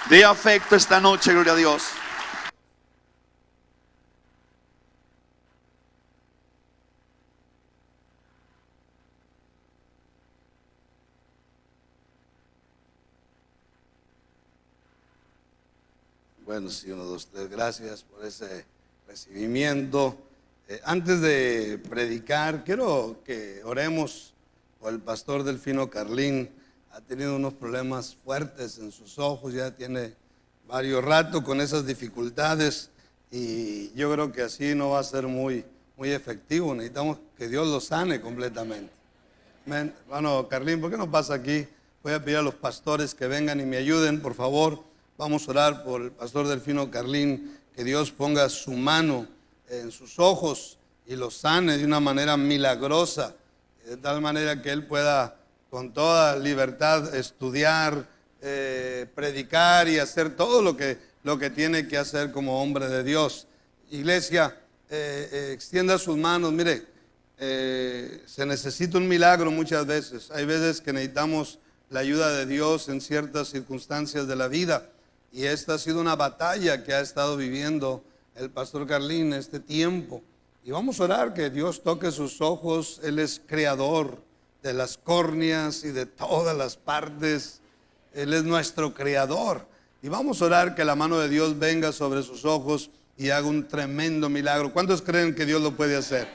De afecto esta noche, gloria a Dios. Bueno, sí, 1, 2, 3, gracias por ese recibimiento. Antes de predicar, quiero que oremos por el pastor Delfino Carlín. Ha tenido unos problemas fuertes en sus ojos, ya tiene varios ratos con esas dificultades y yo creo que así no va a ser muy efectivo. Necesitamos que Dios lo sane completamente. Amén. Hermano Carlín, ¿por qué no pasa aquí? Voy a pedir a los pastores que vengan y me ayuden, por favor. Vamos a orar por el pastor Delfino Carlín, que Dios ponga su mano en sus ojos y lo sane de una manera milagrosa, de tal manera que él pueda con toda libertad estudiar, predicar y hacer todo lo que tiene que hacer como hombre de Dios. Iglesia, extienda sus manos. Mire, se necesita un milagro muchas veces. Hay veces que necesitamos la ayuda de Dios en ciertas circunstancias de la vida. Y esta ha sido una batalla que ha estado viviendo el pastor Carlín este tiempo. Y vamos a orar que Dios toque sus ojos. Él es creador de las córneas y de todas las partes. Él es nuestro creador. Y vamos a orar que la mano de Dios venga sobre sus ojos y haga un tremendo milagro. ¿Cuántos creen que Dios lo puede hacer?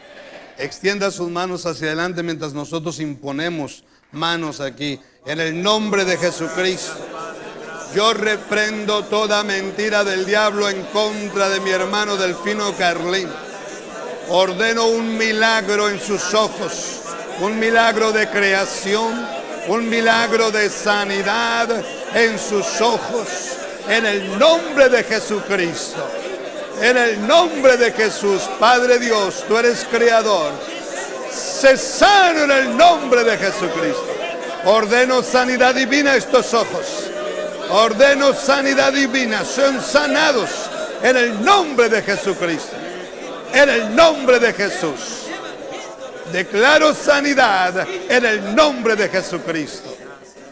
Extienda sus manos hacia adelante mientras nosotros imponemos manos aquí. En el nombre de Jesucristo. Yo reprendo toda mentira del diablo en contra de mi hermano Delfino Carlín. Ordeno un milagro en sus ojos, un milagro de creación, un milagro de sanidad en sus ojos, en el nombre de Jesucristo. En el nombre de Jesús, Padre Dios, tú eres creador. Sé sano en el nombre de Jesucristo. Ordeno sanidad divina a estos ojos. Ordeno sanidad divina, son sanados en el nombre de Jesucristo. En el nombre de Jesús. Declaro sanidad en el nombre de Jesucristo.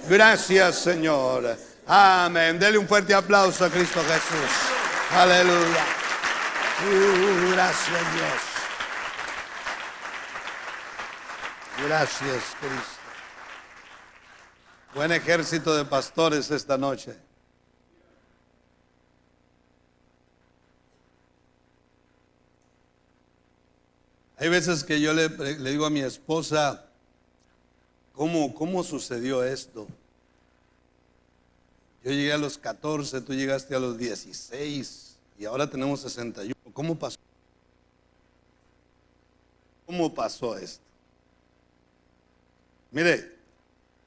Gracias, Señor. Amén. Dele un fuerte aplauso a Cristo Jesús. Aleluya. Gracias, Dios. Gracias, Cristo. Buen ejército de pastores esta noche. Hay veces que yo le digo a mi esposa, ¿cómo sucedió esto? Yo llegué a los 14, tú llegaste a los 16 y ahora tenemos 61. ¿Cómo pasó? ¿Cómo pasó esto? Mire,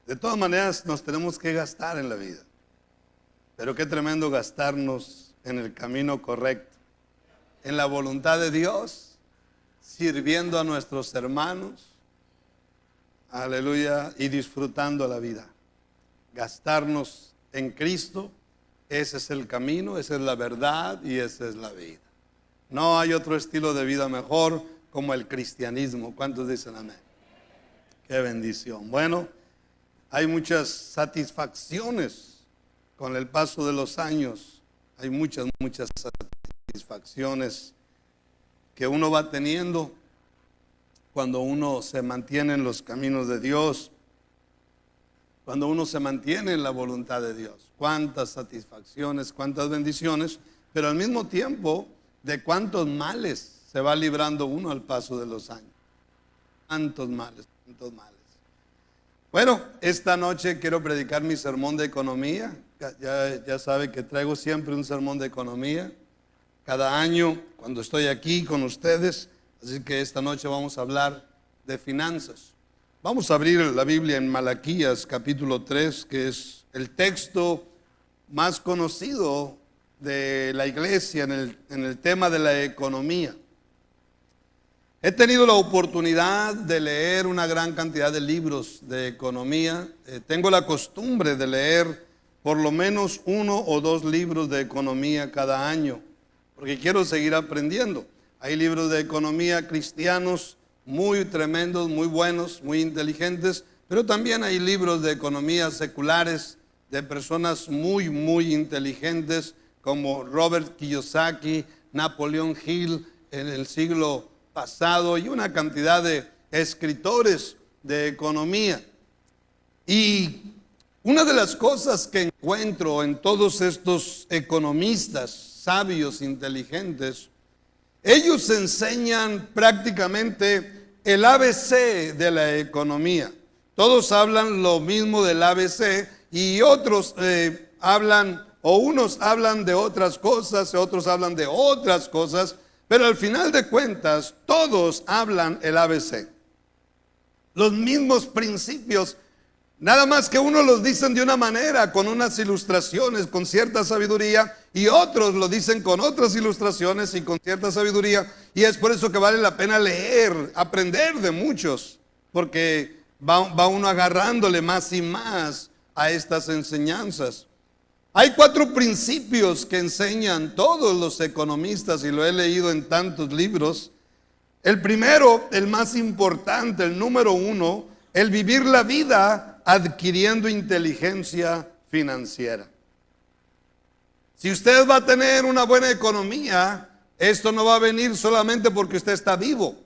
de todas maneras nos tenemos que gastar en la vida. Pero qué tremendo gastarnos en el camino correcto, en la voluntad de Dios, sirviendo a nuestros hermanos, aleluya, y disfrutando la vida. Gastarnos en Cristo, ese es el camino, esa es la verdad y esa es la vida. No hay otro estilo de vida mejor como el cristianismo. ¿Cuántos dicen amén? Qué bendición. Bueno, hay muchas satisfacciones con el paso de los años. Hay muchas satisfacciones que uno va teniendo cuando uno se mantiene en los caminos de Dios, cuando uno se mantiene en la voluntad de Dios. Cuántas satisfacciones, cuántas bendiciones, pero al mismo tiempo de cuántos males se va librando uno al paso de los años. Cuántos males, cuántos males. Bueno, esta noche quiero predicar mi sermón de economía. Ya sabe que traigo siempre un sermón de economía cada año cuando estoy aquí con ustedes. Así que esta noche vamos a hablar de finanzas. Vamos a abrir la Biblia en Malaquías capítulo 3, que es el texto más conocido de la iglesia en el tema de la economía. He tenido la oportunidad de leer una gran cantidad de libros de economía. Tengo la costumbre de leer por lo menos 1 o 2 libros de economía cada año, porque quiero seguir aprendiendo. Hay libros de economía cristianos muy tremendos, muy buenos, muy inteligentes, pero también hay libros de economía seculares de personas muy, muy inteligentes como Robert Kiyosaki, Napoleon Hill en el siglo pasado y una cantidad de escritores de economía. Y una de las cosas que encuentro en todos estos economistas sabios, inteligentes, ellos enseñan prácticamente el ABC de la economía. Todos hablan lo mismo del ABC y otros hablan, o unos hablan de otras cosas, otros hablan de otras cosas, pero al final de cuentas todos hablan el ABC. Los mismos principios, nada más que unos los dicen de una manera, con unas ilustraciones, con cierta sabiduría, y otros lo dicen con otras ilustraciones y con cierta sabiduría, y es por eso que vale la pena leer, aprender de muchos, porque va uno agarrándole más y más a estas enseñanzas. Hay 4 principios que enseñan todos los economistas, y lo he leído en tantos libros. El primero, el más importante, el número 1, el vivir la vida adquiriendo inteligencia financiera. Si usted va a tener una buena economía, esto no va a venir solamente porque usted está vivo,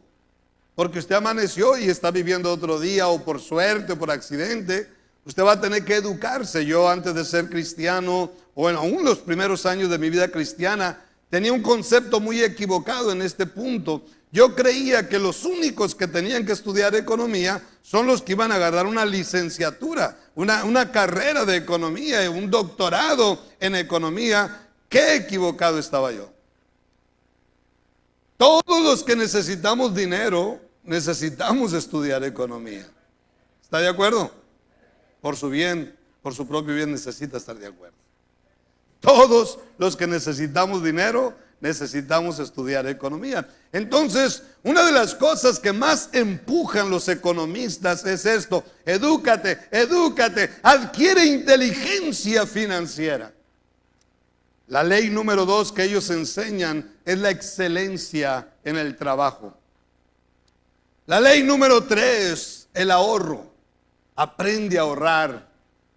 porque usted amaneció y está viviendo otro día, o por suerte o por accidente. Usted va a tener que educarse. Yo, antes de ser cristiano, o aún los primeros años de mi vida cristiana, tenía un concepto muy equivocado en este punto. Yo creía que los únicos que tenían que estudiar economía son los que iban a agarrar una licenciatura, una carrera de economía, un doctorado en economía. Qué equivocado estaba yo. Todos los que necesitamos dinero, necesitamos estudiar economía. ¿Está de acuerdo? Por su bien, por su propio bien, necesita estar de acuerdo. Todos los que necesitamos dinero, necesitamos estudiar economía. Entonces, una de las cosas que más empujan los economistas es esto: edúcate, edúcate, adquiere inteligencia financiera. La ley número 2 que ellos enseñan es la excelencia en el trabajo. La ley número 3, el ahorro. Aprende a ahorrar,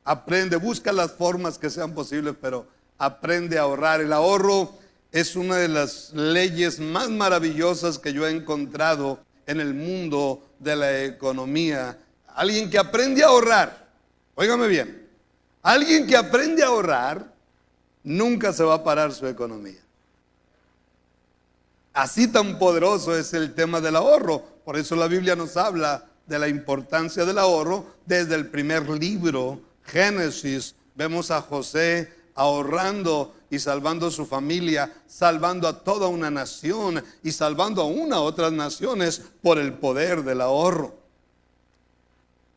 aprende, busca las formas que sean posibles, pero aprende a ahorrar. El ahorro es una de las leyes más maravillosas que yo he encontrado en el mundo de la economía. Alguien que aprende a ahorrar, óigame bien, alguien que aprende a ahorrar, nunca se va a parar su economía. Así tan poderoso es el tema del ahorro. Por eso la Biblia nos habla de la importancia del ahorro. Desde el primer libro, Génesis, vemos a José ahorrando y salvando a su familia, salvando a toda una nación y salvando aún a otras naciones por el poder del ahorro.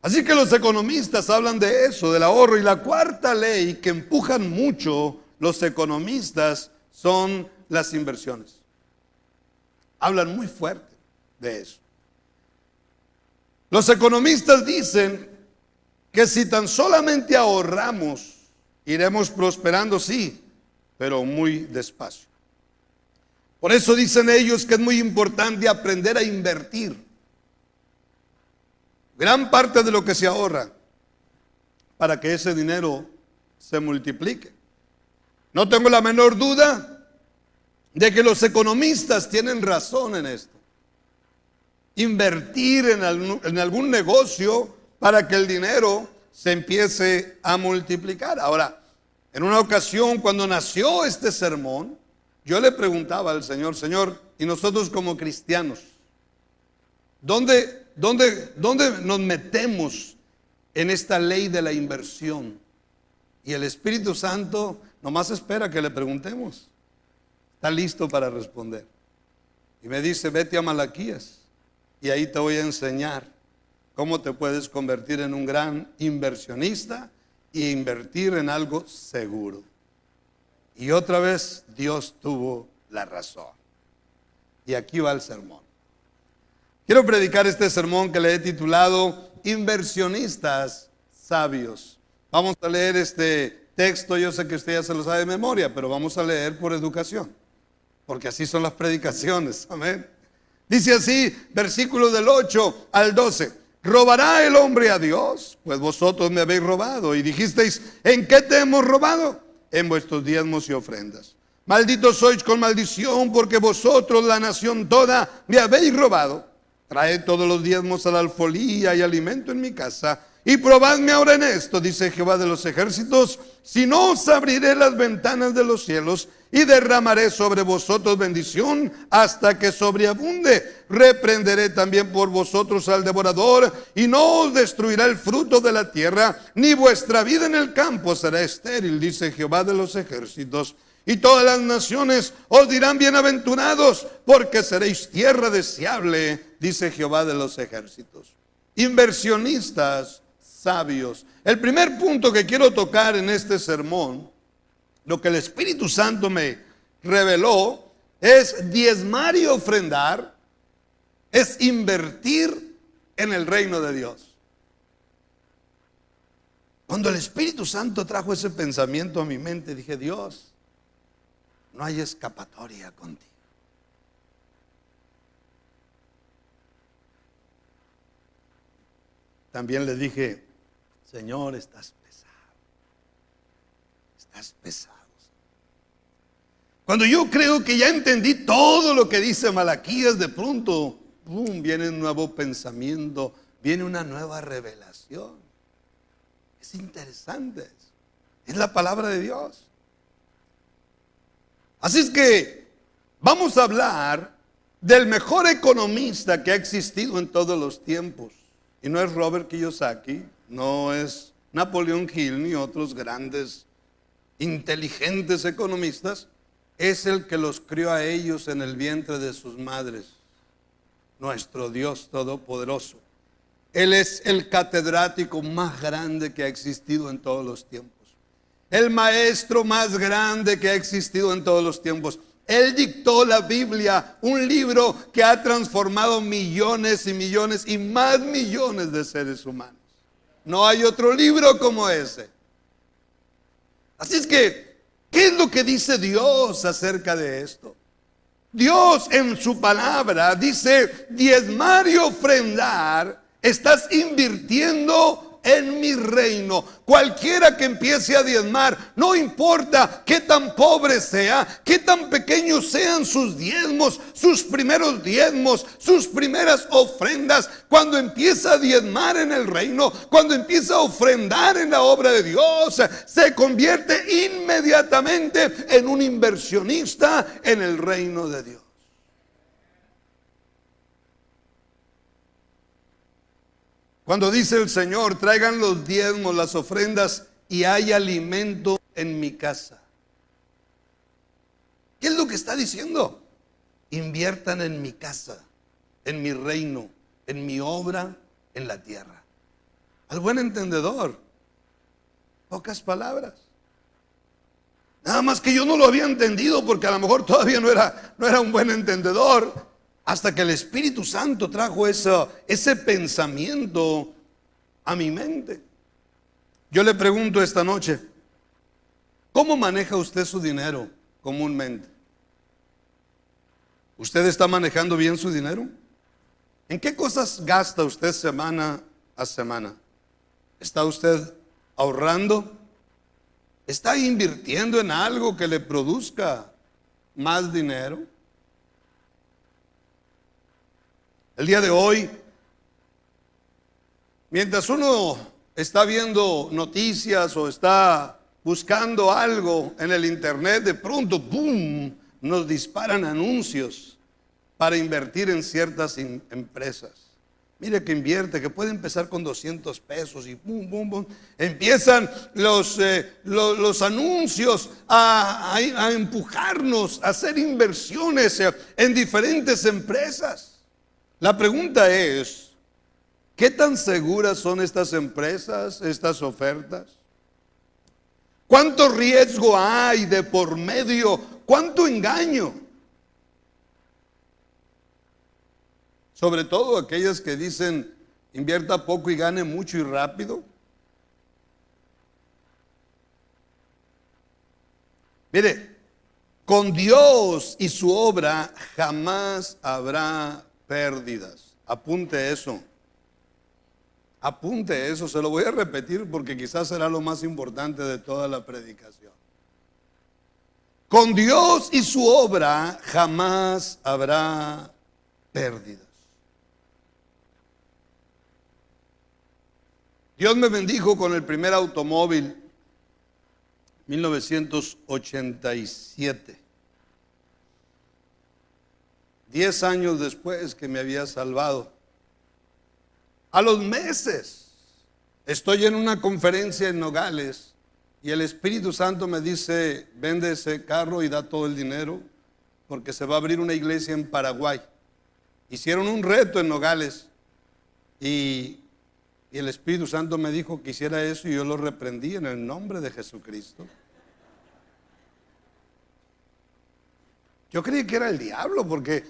Así que los economistas hablan de eso, del ahorro. Y la 4ª ley que empujan mucho los economistas son las inversiones. Hablan muy fuerte de eso. Los economistas dicen que si tan solamente ahorramos, iremos prosperando, sí, pero muy despacio. Por eso dicen ellos que es muy importante aprender a invertir. Gran parte de lo que se ahorra para que ese dinero se multiplique. No tengo la menor duda de que los economistas tienen razón en esto. Invertir en algún negocio para que el dinero se empiece a multiplicar. Ahora, en una ocasión cuando nació este sermón, yo le preguntaba al Señor: Señor, y nosotros como cristianos, ¿dónde nos metemos en esta ley de la inversión? Y el Espíritu Santo nomás espera que le preguntemos. Está listo para responder. Y me dice: vete a Malaquías y ahí te voy a enseñar cómo te puedes convertir en un gran inversionista e invertir en algo seguro. Y otra vez Dios tuvo la razón. Y aquí va el sermón. Quiero predicar este sermón que le he titulado Inversionistas Sabios. Vamos a leer este texto. Yo sé que usted ya se lo sabe de memoria, pero vamos a leer por educación, porque así son las predicaciones. Amén. Dice así, versículos del 8 al 12. ¿Robará el hombre a Dios? Pues vosotros me habéis robado. Y dijisteis, ¿en qué te hemos robado? En vuestros diezmos y ofrendas. Malditos sois con maldición, porque vosotros, la nación toda, me habéis robado. Traed todos los diezmos a la alfolía y alimento en mi casa. Y probadme ahora en esto, dice Jehová de los ejércitos, si no os abriré las ventanas de los cielos y derramaré sobre vosotros bendición hasta que sobreabunde. Reprenderé también por vosotros al devorador y no os destruirá el fruto de la tierra, ni vuestra vida en el campo será estéril, dice Jehová de los ejércitos. Y todas las naciones os dirán bienaventurados, porque seréis tierra deseable, dice Jehová de los ejércitos. Inversionistas sabios. El primer punto que quiero tocar en este sermón, lo que el Espíritu Santo me reveló, es diezmar y ofrendar, es invertir en el reino de Dios. Cuando el Espíritu Santo trajo ese pensamiento a mi mente, dije, Dios, no hay escapatoria contigo. También le dije, Señor, estás pesado. Estás pesado. Cuando yo creo que ya entendí todo lo que dice Malaquías, de pronto, viene un nuevo pensamiento, viene una nueva revelación. Es interesante. Es la palabra de Dios. Así es que vamos a hablar del mejor economista que ha existido en todos los tiempos. Y no es Robert Kiyosaki, no es Napoleón Hill ni otros grandes, inteligentes economistas. Es el que los crió a ellos en el vientre de sus madres, nuestro Dios Todopoderoso. Él es el catedrático más grande que ha existido en todos los tiempos. El maestro más grande que ha existido en todos los tiempos. Él dictó la Biblia, un libro que ha transformado millones y millones y más millones de seres humanos. No hay otro libro como ese. Así es que, ¿qué es lo que dice Dios acerca de esto? Dios en su palabra dice, diezmar y ofrendar, estás invirtiendo en mi reino. Cualquiera que empiece a diezmar, no importa qué tan pobre sea, qué tan pequeños sean sus diezmos, sus primeros diezmos, sus primeras ofrendas, cuando empieza a diezmar en el reino, cuando empieza a ofrendar en la obra de Dios, se convierte inmediatamente en un inversionista en el reino de Dios. Cuando dice el Señor, traigan los diezmos, las ofrendas y hay alimento en mi casa. ¿Qué es lo que está diciendo? Inviertan en mi casa, en mi reino, en mi obra, en la tierra. Al buen entendedor, pocas palabras. Nada más que yo no lo había entendido porque a lo mejor todavía no era un buen entendedor. Hasta que el Espíritu Santo trajo ese pensamiento a mi mente. Yo le pregunto esta noche, ¿cómo maneja usted su dinero comúnmente? ¿Usted está manejando bien su dinero? ¿En qué cosas gasta usted semana a semana? ¿Está usted ahorrando? ¿Está invirtiendo en algo que le produzca más dinero? El día de hoy, mientras uno está viendo noticias o está buscando algo en el internet, de pronto, ¡boom!, nos disparan anuncios para invertir en ciertas empresas. Mire que invierte, que puede empezar con 200 pesos y ¡boom, boom, boom! Empiezan los anuncios a empujarnos a hacer inversiones en diferentes empresas. La pregunta es, ¿qué tan seguras son estas empresas, estas ofertas? ¿Cuánto riesgo hay de por medio? ¿Cuánto engaño? Sobre todo aquellas que dicen, invierta poco y gane mucho y rápido. Mire, con Dios y su obra jamás habrá pérdidas. Apunte eso. Apunte eso, se lo voy a repetir porque quizás será lo más importante de toda la predicación. Con Dios y su obra jamás habrá pérdidas. Dios me bendijo con el primer automóvil, 1987. 10 años después que me había salvado. A los meses estoy en una conferencia en Nogales y el Espíritu Santo me dice: vende ese carro y da todo el dinero porque se va a abrir una iglesia en Paraguay. Hicieron un reto en Nogales y el Espíritu Santo me dijo que hiciera eso y yo lo reprendí en el nombre de Jesucristo. Yo creí que era el diablo porque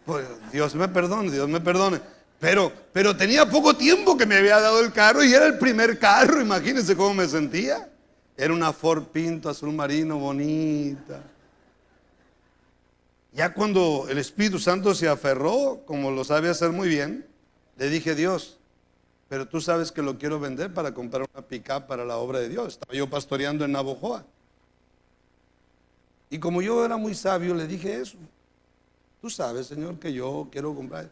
pues, Dios me perdone. Pero tenía poco tiempo que me había dado el carro y era el primer carro. Imagínense cómo me sentía. Era una Ford Pinto azul marino bonita. Ya cuando el Espíritu Santo se aferró, como lo sabe hacer muy bien, le dije: Dios, pero tú sabes que lo quiero vender para comprar una pick-up para la obra de Dios. Estaba yo pastoreando en Navojoa. Y como yo era muy sabio, le dije eso. Tú sabes, Señor, que yo quiero comprar.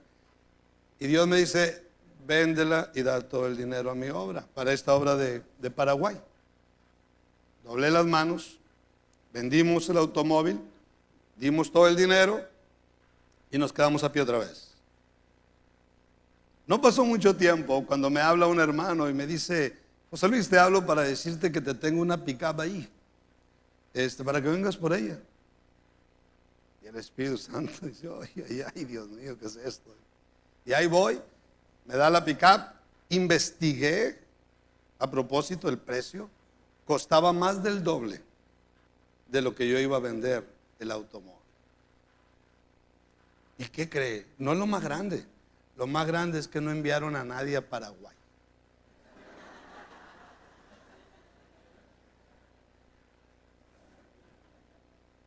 Y Dios me dice: véndela y da todo el dinero a mi obra, para esta obra de Paraguay. Doblé las manos, vendimos el automóvil, dimos todo el dinero y nos quedamos a pie otra vez. No pasó mucho tiempo cuando me habla un hermano y me dice: José Luis, te hablo para decirte que te tengo una pick-up ahí, para que vengas por ella. Y el Espíritu Santo dice: ay, Dios mío, ¿qué es esto? Y ahí voy, me da la pick-up, investigué a propósito el precio, costaba más del doble de lo que yo iba a vender el automóvil. ¿Y qué cree? No es lo más grande. Lo más grande es que no enviaron a nadie a Paraguay.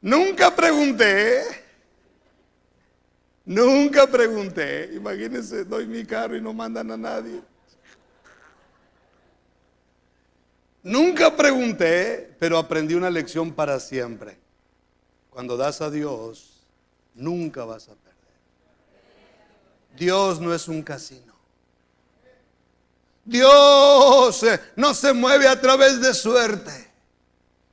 Nunca pregunté. Imagínense, doy mi carro y no mandan a nadie. Nunca pregunté, pero aprendí una lección para siempre. Cuando das a Dios, nunca vas a perder. Dios no es un casino. Dios no se mueve a través de suerte.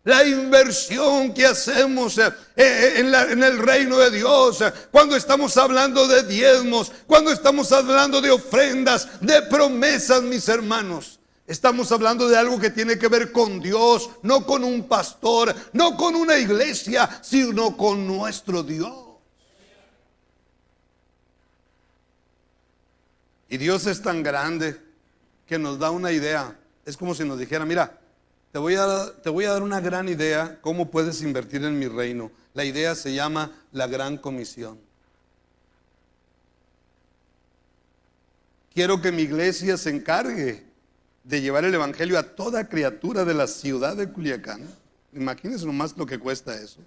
La inversión que hacemos en el reino de Dios, cuando estamos hablando de diezmos, cuando estamos hablando de ofrendas, de promesas, mis hermanos, estamos hablando de algo que tiene que ver con Dios, no con un pastor, no con una iglesia, sino con nuestro Dios. Y Dios es tan grande que nos da una idea. Es como si nos dijera: mira, te voy a dar una gran idea cómo puedes invertir en mi reino. La idea se llama la Gran Comisión. Quiero que mi iglesia se encargue de llevar el evangelio a toda criatura de la ciudad de Culiacán. Imagínense nomás lo que cuesta eso.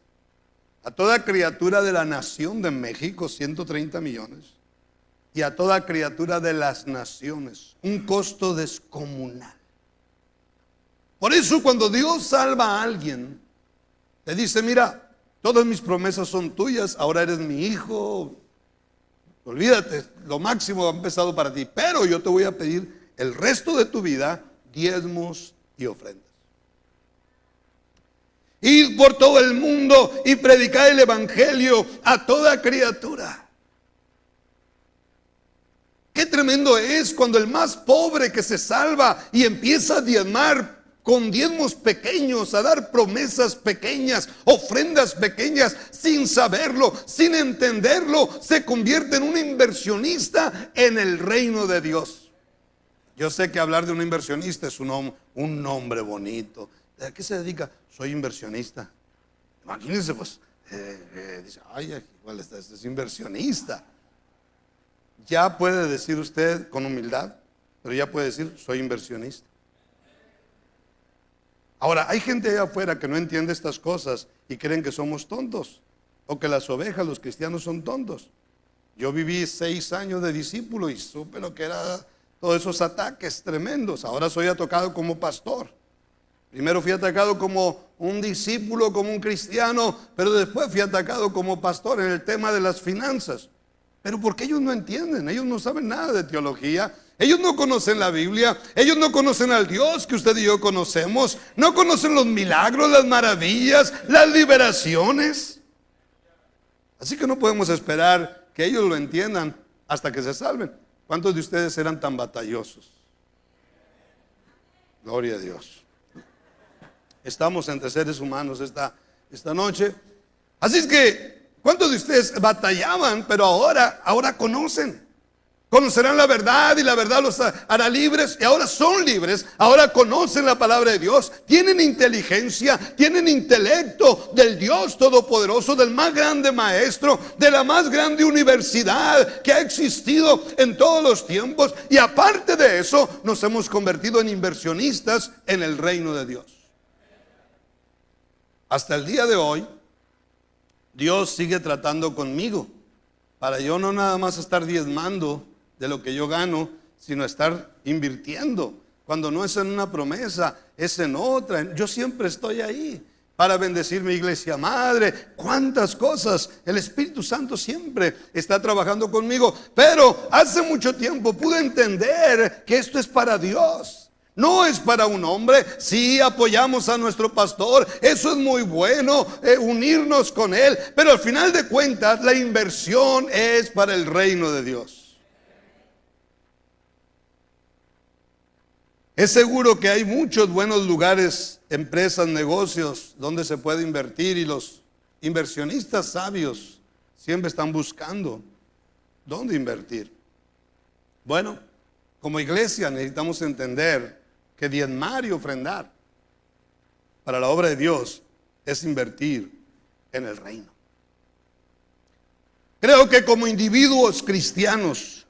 A toda criatura de la nación de México, 130 millones. Y a toda criatura de las naciones. Un costo descomunal. Por eso cuando Dios salva a alguien, le dice: mira, todas mis promesas son tuyas, ahora eres mi hijo. Olvídate, lo máximo ha empezado para ti, pero yo te voy a pedir el resto de tu vida diezmos y ofrendas. Ir por todo el mundo y predicar el evangelio a toda criatura. Qué tremendo es cuando el más pobre que se salva y empieza a diezmar con diezmos pequeños, a dar promesas pequeñas, ofrendas pequeñas, sin saberlo, sin entenderlo, se convierte en un inversionista en el reino de Dios. Yo sé que hablar de un inversionista es un nombre bonito. ¿A qué se dedica? Soy inversionista. Imagínense, pues, dice: ay, igual es inversionista. Ya puede decir usted con humildad, pero ya puede decir: soy inversionista. Ahora, hay gente allá afuera que no entiende estas cosas y creen que somos tontos, o que las ovejas, los cristianos, son tontos. Yo viví 6 años de discípulo y supe lo que era todos esos ataques tremendos. Ahora soy atacado como pastor. Primero fui atacado como un discípulo, como un cristiano, pero después fui atacado como pastor en el tema de las finanzas. Pero porque ellos no entienden, ellos no saben nada de teología, ellos no conocen la Biblia, ellos no conocen al Dios que usted y yo conocemos, no conocen los milagros, las maravillas, las liberaciones. Así que no podemos esperar que ellos lo entiendan hasta que se salven. ¿Cuántos de ustedes eran tan batallosos? Gloria a Dios. Estamos entre seres humanos esta noche. Así es que, ¿cuántos de ustedes batallaban, pero ahora conocen? Conocerán la verdad y la verdad los hará libres, y ahora son libres, ahora conocen la palabra de Dios, tienen inteligencia, tienen intelecto del Dios Todopoderoso, del más grande maestro, de la más grande universidad que ha existido en todos los tiempos, y aparte de eso nos hemos convertido en inversionistas en el reino de Dios. Hasta el día de hoy Dios sigue tratando conmigo para yo no nada más estar diezmando de lo que yo gano, sino estar invirtiendo. Cuando no es en una promesa, es en otra. Yo siempre estoy ahí para bendecir mi iglesia madre. Cuántas cosas. El Espíritu Santo siempre está trabajando conmigo. Pero hace mucho tiempo pude entender que esto es para Dios. No es para un hombre. Sí, apoyamos a nuestro pastor, eso es muy bueno, unirnos con él, pero al final de cuentas la inversión es para el reino de Dios. Es seguro que hay muchos buenos lugares, empresas, negocios donde se puede invertir, y los inversionistas sabios siempre están buscando dónde invertir. Bueno, como iglesia necesitamos entender que diezmar y ofrendar para la obra de Dios es invertir en el reino. Creo que como individuos cristianos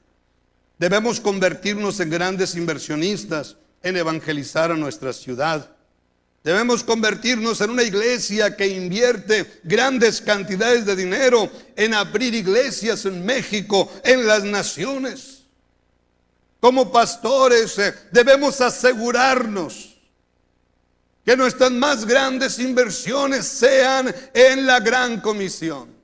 debemos convertirnos en grandes inversionistas en evangelizar a nuestra ciudad. Debemos convertirnos en una iglesia que invierte grandes cantidades de dinero en abrir iglesias en México, en las naciones. Como pastores debemos asegurarnos que nuestras más grandes inversiones sean en la gran comisión.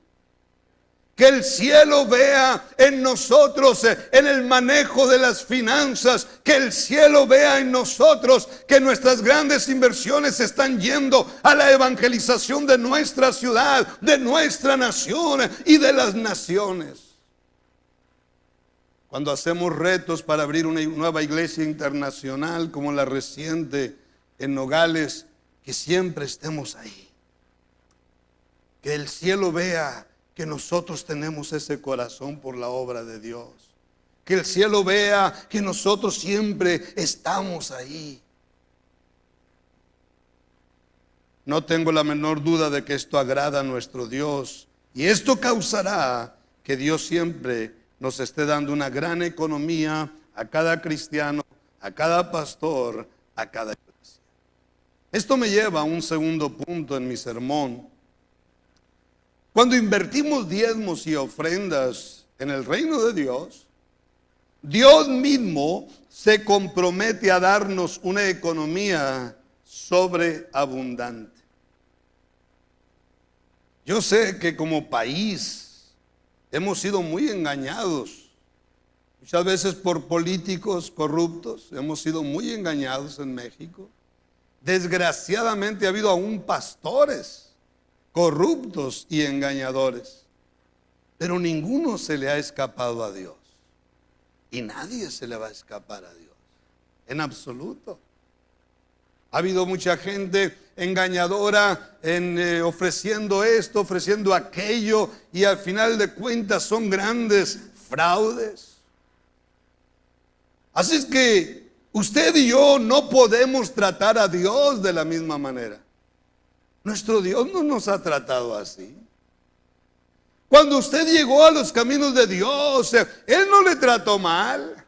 Que el cielo vea en nosotros en el manejo de las finanzas. Que el cielo vea en nosotros que nuestras grandes inversiones están yendo a la evangelización de nuestra ciudad, de nuestra nación y de las naciones. Cuando hacemos retos para abrir una nueva iglesia internacional como la reciente en Nogales, que siempre estemos ahí. Que el cielo vea que nosotros tenemos ese corazón por la obra de Dios. Que el cielo vea que nosotros siempre estamos ahí. No tengo la menor duda de que esto agrada a nuestro Dios. Y esto causará que Dios siempre nos esté dando una gran economía a cada cristiano, a cada pastor, a cada iglesia. Esto me lleva a un segundo punto en mi sermón. Cuando invertimos diezmos y ofrendas en el reino de Dios, Dios mismo se compromete a darnos una economía sobreabundante. Yo sé que como país hemos sido muy engañados, muchas veces por políticos corruptos, hemos sido muy engañados en México. Desgraciadamente ha habido aún pastores corruptos y engañadores, pero ninguno se le ha escapado a Dios, y nadie se le va a escapar a Dios, en absoluto. Ha habido mucha gente engañadora ofreciendo esto, ofreciendo aquello, y al final de cuentas son grandes fraudes. Así es que usted y yo no podemos tratar a Dios de la misma manera. Nuestro Dios no nos ha tratado así. Cuando usted llegó a los caminos de Dios, Él no le trató mal.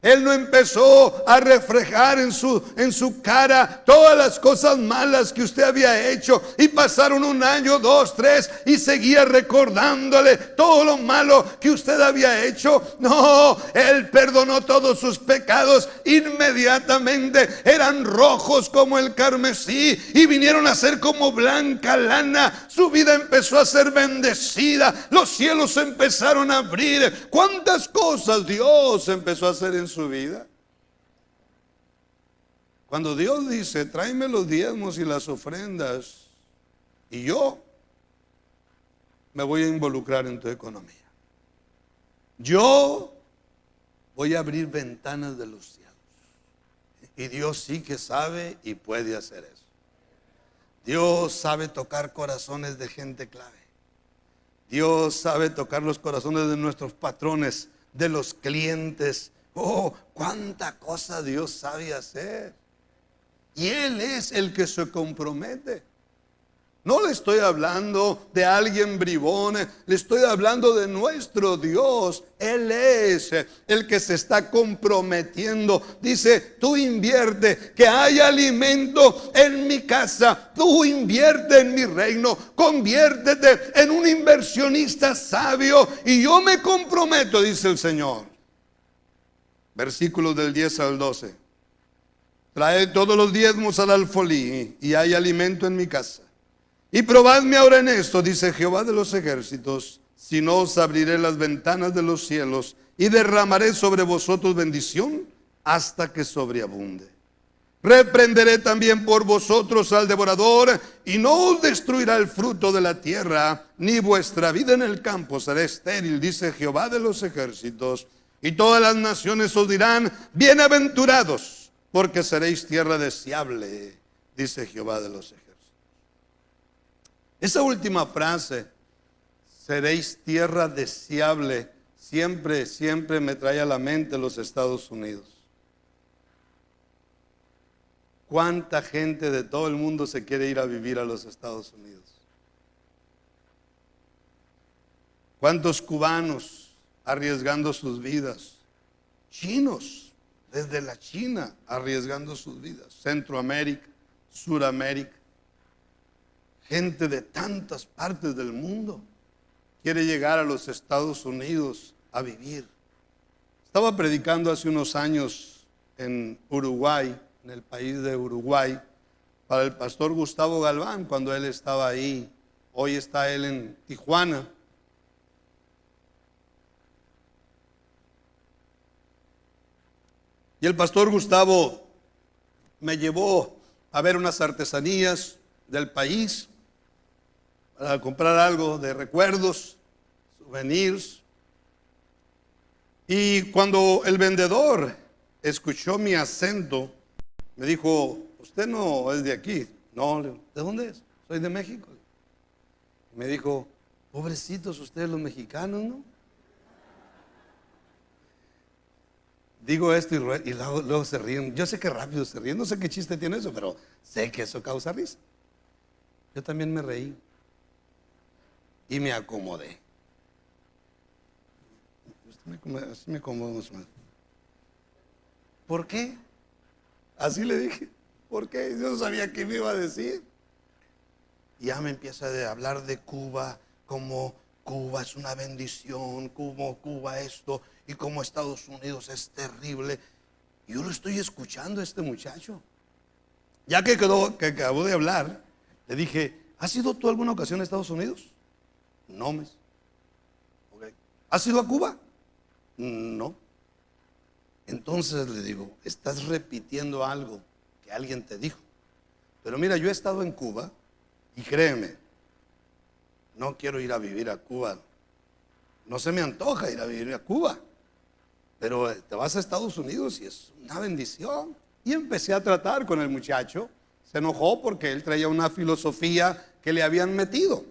Él no empezó a reflejar en su cara todas las cosas malas que usted había hecho. Y pasaron 1 año, 2, 3 y seguía recordándole todo lo malo que usted había hecho. No, Él perdonó todos sus pecados. Inmediatamente eran rojos como el carmesí y vinieron a ser como blanca lana. Su vida empezó a ser bendecida. Los cielos empezaron a abrir. ¿Cuántas cosas Dios empezó a hacer en su vida? Cuando Dios dice: tráeme los diezmos y las ofrendas, y yo me voy a involucrar en tu economía, yo voy a abrir ventanas de los cielos. Y Dios sí que sabe y puede hacer eso. Dios sabe tocar corazones de gente clave. Dios sabe tocar los corazones de nuestros patrones, de los clientes. Oh, cuánta cosa Dios sabe hacer. Y Él es el que se compromete. No le estoy hablando de alguien bribón, le estoy hablando de nuestro Dios. Él es el que se está comprometiendo. Dice: tú invierte, que haya alimento en mi casa. Tú invierte en mi reino. Conviértete en un inversionista sabio. Y yo me comprometo, dice el Señor. Versículos del 10 al 12. Trae todos los diezmos al alfolí, y hay alimento en mi casa. Y probadme ahora en esto, dice Jehová de los ejércitos, si no os abriré las ventanas de los cielos y derramaré sobre vosotros bendición hasta que sobreabunde. Reprenderé también por vosotros al devorador, y no os destruirá el fruto de la tierra, ni vuestra vida en el campo será estéril, dice Jehová de los ejércitos. Y todas las naciones os dirán: bienaventurados, porque seréis tierra deseable, dice Jehová de los ejércitos. Esa última frase, seréis tierra deseable, siempre me trae a la mente los Estados Unidos. ¿Cuánta gente de todo el mundo se quiere ir a vivir a los Estados Unidos? ¿Cuántos cubanos arriesgando sus vidas? Chinos, desde la China, arriesgando sus vidas. Centroamérica, Suramérica. Gente de tantas partes del mundo quiere llegar a los Estados Unidos a vivir. Estaba predicando hace unos años en Uruguay, en el país de Uruguay, para el pastor Gustavo Galván, cuando él estaba ahí. Hoy está él en Tijuana. Y el pastor Gustavo me llevó a ver unas artesanías del país, para comprar algo de recuerdos, souvenirs. Y cuando el vendedor escuchó mi acento, me dijo: usted no es de aquí. No, ¿de dónde es? Soy de México. Me dijo: pobrecitos ustedes los mexicanos, ¿no? Digo esto y luego se ríen. Yo sé que rápido se ríen, no sé qué chiste tiene eso, pero sé que eso causa risa. Yo también me reí y me acomodé. Así me acomodo más. ¿Por qué? Así le dije. ¿Por qué? Yo no sabía qué me iba a decir. Y ya me empieza a hablar de Cuba, como Cuba es una bendición, como Cuba esto, y como Estados Unidos es terrible. Y yo lo estoy escuchando a este muchacho. Ya que acabó de hablar, le dije: ¿has ido tú alguna ocasión a Estados Unidos? No, mes. Okay. ¿Has ido a Cuba? No. Entonces le digo: estás repitiendo algo que alguien te dijo. Pero mira, yo he estado en Cuba y créeme, no quiero ir a vivir a Cuba. No se me antoja ir a vivir a Cuba. Pero te vas a Estados Unidos y es una bendición. Y empecé a tratar con el muchacho. Se enojó porque él traía una filosofía que le habían metido.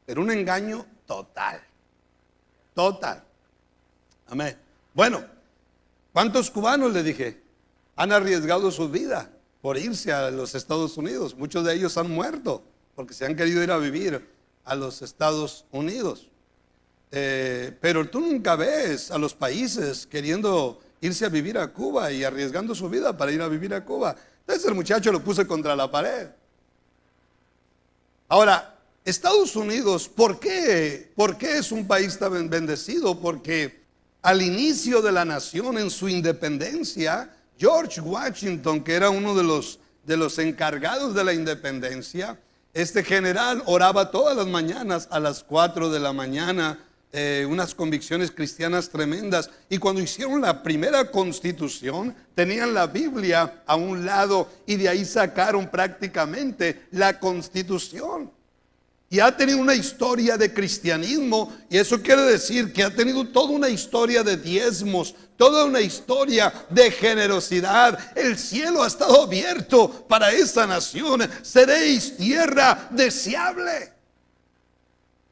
Pero un engaño total. Total. Amén. Bueno, ¿cuántos cubanos, le dije, han arriesgado su vida por irse a los Estados Unidos? Muchos de ellos han muerto porque se han querido ir a vivir a los Estados Unidos. Pero tú nunca ves a los países queriendo irse a vivir a Cuba y arriesgando su vida para ir a vivir a Cuba. Entonces el muchacho lo puso contra la pared. Ahora, Estados Unidos, ¿por qué es un país tan bendecido? Porque al inicio de la nación, en su independencia, George Washington, que era uno de los encargados de la independencia, este general oraba todas las mañanas a las 4 de la mañana, unas convicciones cristianas tremendas. Y cuando hicieron la primera constitución, tenían la Biblia a un lado y de ahí sacaron prácticamente la constitución. Y ha tenido una historia de cristianismo, y eso quiere decir que ha tenido toda una historia de diezmos, toda una historia de generosidad. El cielo ha estado abierto para esta nación. Seréis tierra deseable.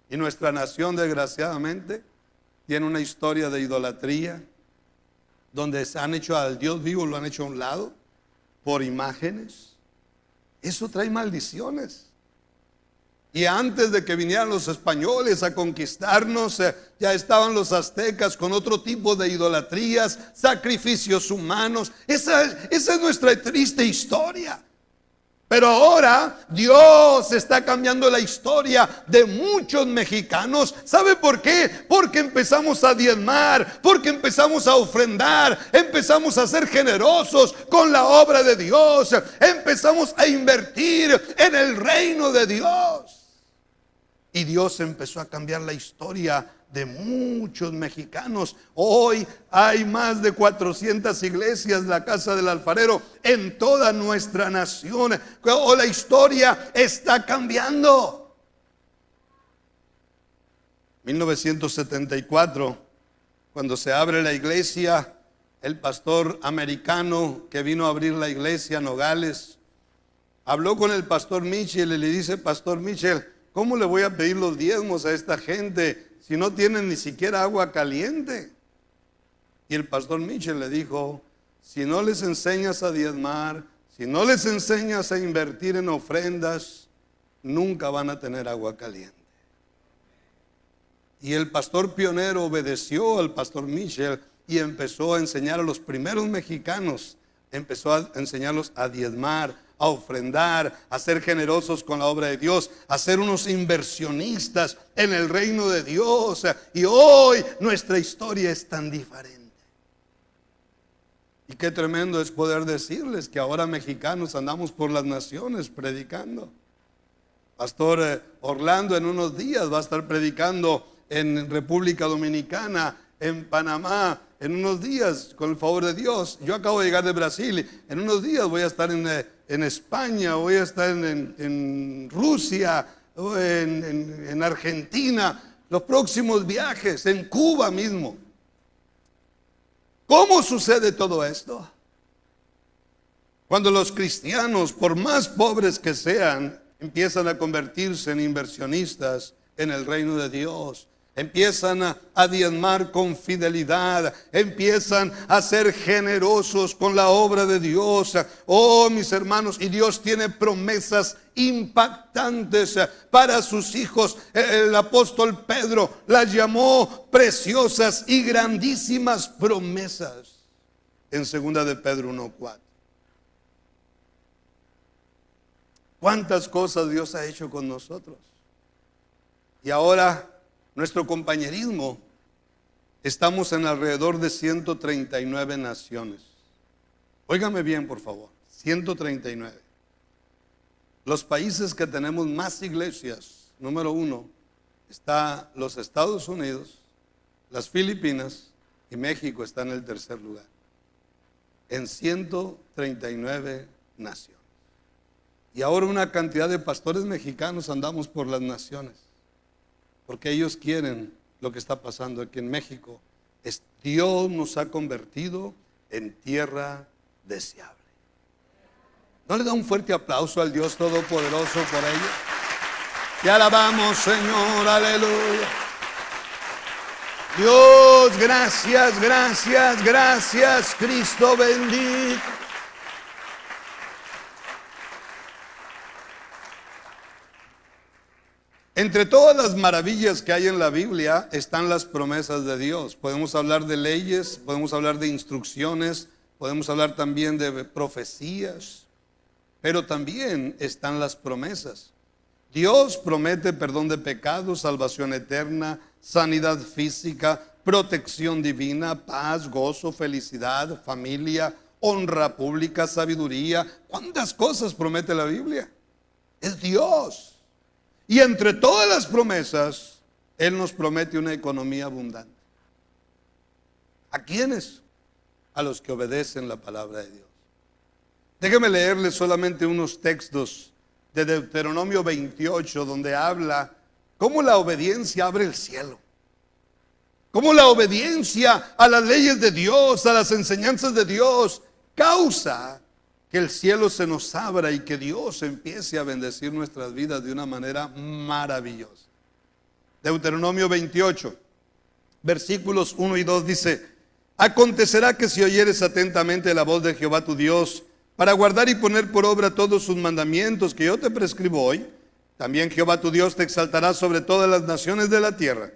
Y nuestra nación, desgraciadamente, tiene una historia de idolatría, donde se han hecho al Dios vivo, lo han hecho a un lado, por imágenes. Eso trae maldiciones. Y antes de que vinieran los españoles a conquistarnos, ya estaban los aztecas con otro tipo de idolatrías, sacrificios humanos. Esa es nuestra triste historia. Pero ahora Dios está cambiando la historia de muchos mexicanos. ¿Sabe por qué? Porque empezamos a diezmar, porque empezamos a ofrendar, empezamos a ser generosos con la obra de Dios, empezamos a invertir en el reino de Dios. Y Dios empezó a cambiar la historia de muchos mexicanos. Hoy hay más de 400 iglesias, la casa del alfarero, en toda nuestra nación. La historia está cambiando. 1974, cuando se abre la iglesia, el pastor americano que vino a abrir la iglesia, Nogales, habló con el pastor Mitchell y le dice: Pastor Mitchell, ¿cómo le voy a pedir los diezmos a esta gente si no tienen ni siquiera agua caliente? Y el pastor Mitchell le dijo: si no les enseñas a diezmar, si no les enseñas a invertir en ofrendas, nunca van a tener agua caliente. Y el pastor pionero obedeció al pastor Mitchell y empezó a enseñar a los primeros mexicanos, empezó a enseñarlos a diezmar, a ofrendar, a ser generosos con la obra de Dios, a ser unos inversionistas en el reino de Dios. Y hoy nuestra historia es tan diferente. Y qué tremendo es poder decirles que ahora mexicanos andamos por las naciones predicando. Pastor Orlando en unos días va a estar predicando en República Dominicana, en Panamá, en unos días, con el favor de Dios. Yo acabo de llegar de Brasil, en unos días voy a estar en España, voy a estar en Rusia, en Argentina, los próximos viajes, en Cuba mismo. ¿Cómo sucede todo esto? Cuando los cristianos, por más pobres que sean, empiezan a convertirse en inversionistas en el reino de Dios. Empiezan a diezmar con fidelidad, empiezan a ser generosos con la obra de Dios. Oh, mis hermanos, y Dios tiene promesas impactantes para sus hijos. El apóstol Pedro las llamó preciosas y grandísimas promesas en 2 de Pedro 1:4. ¿Cuántas cosas Dios ha hecho con nosotros? Y ahora nuestro compañerismo, estamos en alrededor de 139 naciones. Óigame bien, por favor, 139. Los países que tenemos más iglesias, número 1, está los Estados Unidos, las Filipinas y México está en el tercer lugar. En 139 naciones. Y ahora una cantidad de pastores mexicanos andamos por las naciones. Porque ellos quieren lo que está pasando aquí en México. Dios nos ha convertido en tierra deseable. ¿No le da un fuerte aplauso al Dios Todopoderoso por ello? Te alabamos, Señor, aleluya. Dios, gracias, gracias, gracias, Cristo bendito. Entre todas las maravillas que hay en la Biblia están las promesas de Dios. Podemos hablar de leyes, podemos hablar de instrucciones, podemos hablar también de profecías, pero también están las promesas. Dios promete perdón de pecados, salvación eterna, sanidad física, protección divina, paz, gozo, felicidad, familia, honra pública, sabiduría. ¿Cuántas cosas promete la Biblia? Es Dios. Y entre todas las promesas, Él nos promete una economía abundante. ¿A quiénes? A los que obedecen la palabra de Dios. Déjenme leerles solamente unos textos de Deuteronomio 28, donde habla cómo la obediencia abre el cielo. Cómo la obediencia a las leyes de Dios, a las enseñanzas de Dios, causa que el cielo se nos abra y que Dios empiece a bendecir nuestras vidas de una manera maravillosa. Deuteronomio 28, versículos 1 y 2 dice: acontecerá que si oyeres atentamente la voz de Jehová tu Dios, para guardar y poner por obra todos sus mandamientos que yo te prescribo hoy, también Jehová tu Dios te exaltará sobre todas las naciones de la tierra,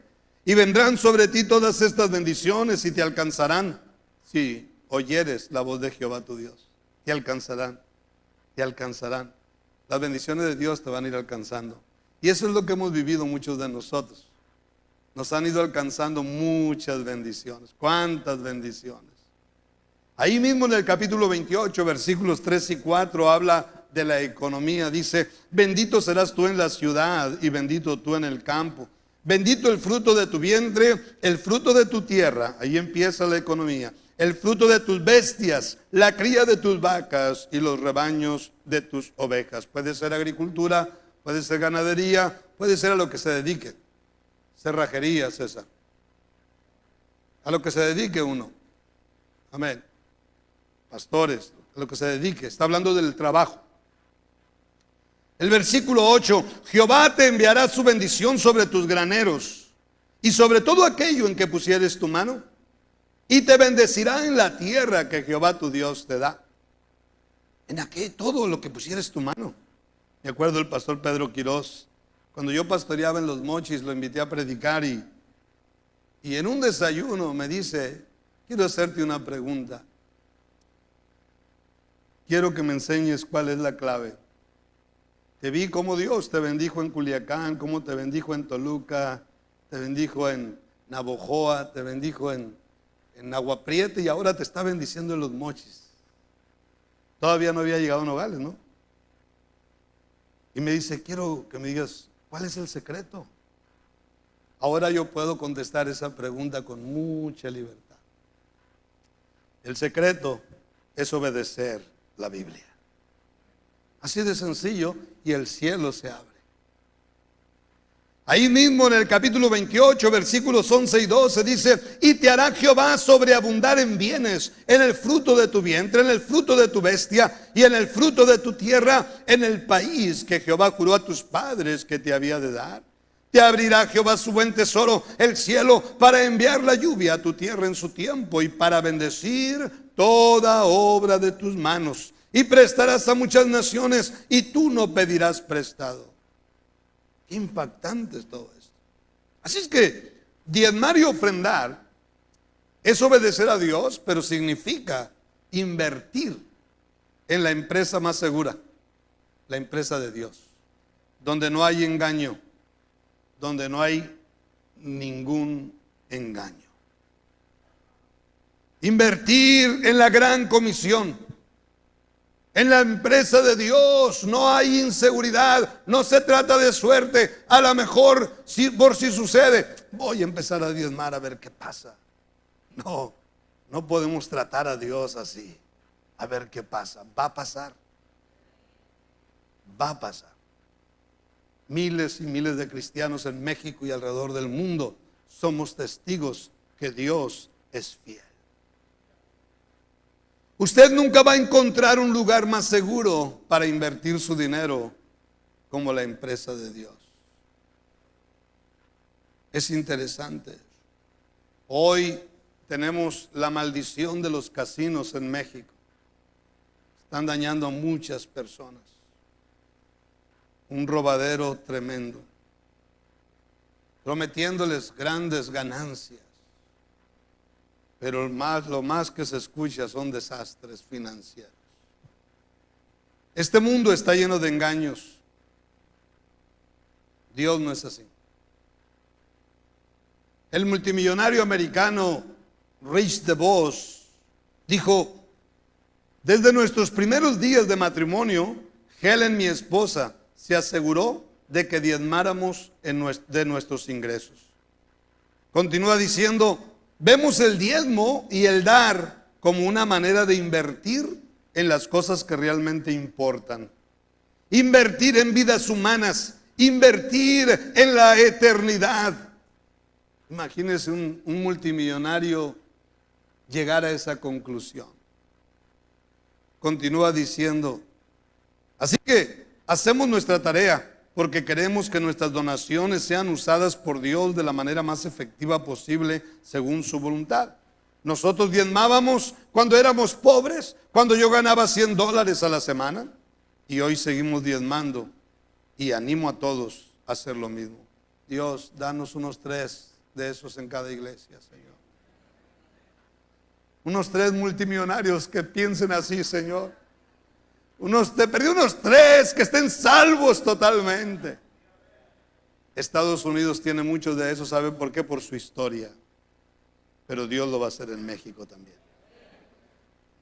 y vendrán sobre ti todas estas bendiciones y te alcanzarán si oyeres la voz de Jehová tu Dios. Te alcanzarán, te alcanzarán. Las bendiciones de Dios te van a ir alcanzando. Y eso es lo que hemos vivido muchos de nosotros. Nos han ido alcanzando muchas bendiciones. ¿Cuántas bendiciones? Ahí mismo en el capítulo 28, versículos 3 y 4, habla de la economía. Dice: bendito serás tú en la ciudad y bendito tú en el campo. Bendito el fruto de tu vientre, el fruto de tu tierra. Ahí empieza la economía. El fruto de tus bestias, la cría de tus vacas y los rebaños de tus ovejas. Puede ser agricultura, puede ser ganadería, puede ser a lo que se dedique. Cerrajería, César. A lo que se dedique uno. Amén. Pastores, a lo que se dedique. Está hablando del trabajo. El versículo 8: Jehová te enviará su bendición sobre tus graneros y sobre todo aquello en que pusieres tu mano, y te bendecirá en la tierra que Jehová tu Dios te da. En aquel, todo lo que pusieres tu mano. Me acuerdo del pastor Pedro Quirós, cuando yo pastoreaba en Los Mochis, lo invité a predicar y en un desayuno me dice: quiero hacerte una pregunta. Quiero que me enseñes cuál es la clave. Te vi cómo Dios te bendijo en Culiacán, cómo te bendijo en Toluca, te bendijo en Navojoa, te bendijo en Agua Prieta y ahora te está bendiciendo en Los Mochis. Todavía no había llegado a Nogales, ¿no? Y me dice: quiero que me digas, ¿cuál es el secreto? Ahora yo puedo contestar esa pregunta con mucha libertad. El secreto es obedecer la Biblia. Así de sencillo, y el cielo se abre. Ahí mismo en el capítulo 28, versículos 11 y 12 dice: y te hará Jehová sobreabundar en bienes, en el fruto de tu vientre, en el fruto de tu bestia y en el fruto de tu tierra, en el país que Jehová juró a tus padres que te había de dar. Te abrirá Jehová su buen tesoro, el cielo, para enviar la lluvia a tu tierra en su tiempo y para bendecir toda obra de tus manos. Y prestarás a muchas naciones y tú no pedirás prestado. Qué impactante es todo esto. Así es que diezmar y ofrendar es obedecer a Dios, pero significa invertir en la empresa más segura, la empresa de Dios, donde no hay engaño, donde no hay ningún engaño. Invertir en la gran comisión. En la empresa de Dios no hay inseguridad, no se trata de suerte. A lo mejor, por si sucede, voy a empezar a diezmar a ver qué pasa. No, no podemos tratar a Dios así, a ver qué pasa. Va a pasar, va a pasar. Miles y miles de cristianos en México y alrededor del mundo somos testigos que Dios es fiel. Usted nunca va a encontrar un lugar más seguro para invertir su dinero como la empresa de Dios. Es interesante. Hoy tenemos la maldición de los casinos en México. Están dañando a muchas personas. Un robadero tremendo. prometiéndoles grandes ganancias. Pero lo más que se escucha son desastres financieros. Este mundo está lleno de engaños. Dios no es así. El multimillonario americano Rich DeVos dijo: desde nuestros primeros días de matrimonio, Helen, mi esposa, se aseguró de que diezmáramos de nuestros ingresos. Continúa diciendo: vemos el diezmo y el dar como una manera de invertir en las cosas que realmente importan. Invertir en vidas humanas, invertir en la eternidad. Imagínense un multimillonario llegar a esa conclusión. Continúa diciendo: así que hacemos nuestra tarea porque queremos que nuestras donaciones sean usadas por Dios de la manera más efectiva posible según su voluntad. Nosotros diezmábamos cuando éramos pobres, cuando yo ganaba $100 a la semana, y hoy seguimos diezmando, y animo a todos a hacer lo mismo. Dios, danos unos 3 de esos en cada iglesia, Señor. Unos 3 multimillonarios que piensen así, Señor. Te pedí unos 3 que estén salvos totalmente. Estados Unidos tiene muchos de esos, ¿saben por qué? Por su historia. Pero Dios lo va a hacer en México también.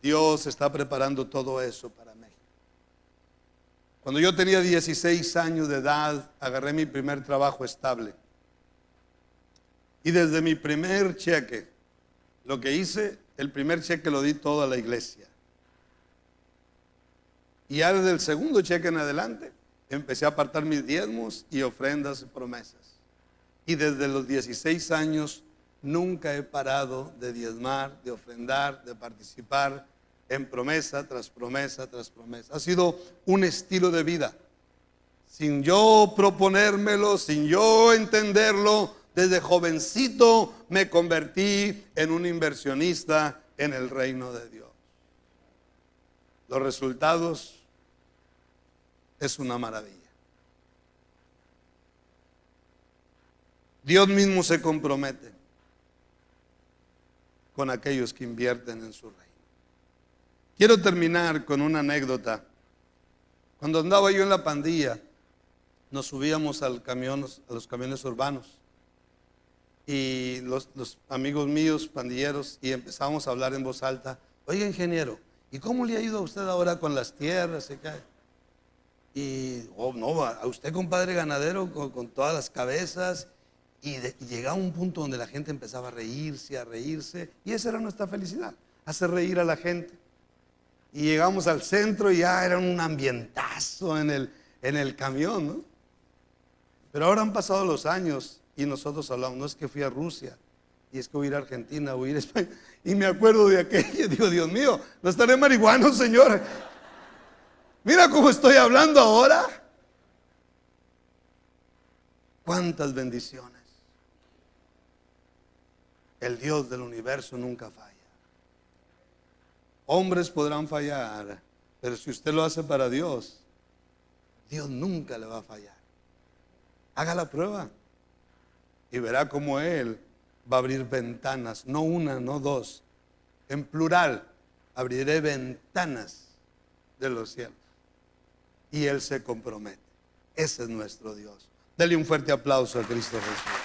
Dios está preparando todo eso para México. Cuando yo tenía 16 años de edad, agarré mi primer trabajo estable. Y desde mi primer cheque, lo que hice, el primer cheque lo di todo a la iglesia. Y ya desde el segundo cheque en adelante, empecé a apartar mis diezmos y ofrendas y promesas. Y desde los 16 años, nunca he parado de diezmar, de ofrendar, de participar en promesa tras promesa tras promesa. Ha sido un estilo de vida. Sin yo proponérmelo, sin yo entenderlo, desde jovencito me convertí en un inversionista en el reino de Dios. Los resultados es una maravilla. Dios mismo se compromete con aquellos que invierten en su reino. Quiero terminar con una anécdota. Cuando andaba yo en la pandilla, nos subíamos a los camiones urbanos. Y los amigos míos, pandilleros, y empezamos a hablar en voz alta: oiga, ingeniero, ¿y cómo le ha ido a usted ahora con las tierras? Y no, a usted, compadre ganadero, con todas las cabezas. Y llegaba un punto donde la gente empezaba a reírse, y esa era nuestra felicidad, hacer reír a la gente. Y llegamos al centro y ya era un ambientazo en el camión, ¿no? Pero ahora han pasado los años y nosotros hablamos: no es que fui a Rusia, y es que voy a ir a Argentina, voy a ir a España. Y me acuerdo de aquello, digo: Dios mío, no estaré marihuano, Señor. Mira cómo estoy hablando ahora. Cuántas bendiciones. El Dios del universo nunca falla. Hombres podrán fallar, pero si usted lo hace para Dios, Dios nunca le va a fallar. Haga la prueba y verá cómo Él va a abrir ventanas, no una, no dos, en plural. Abriré ventanas de los cielos, y Él se compromete. Ese es nuestro Dios. Dele un fuerte aplauso a Cristo Jesús.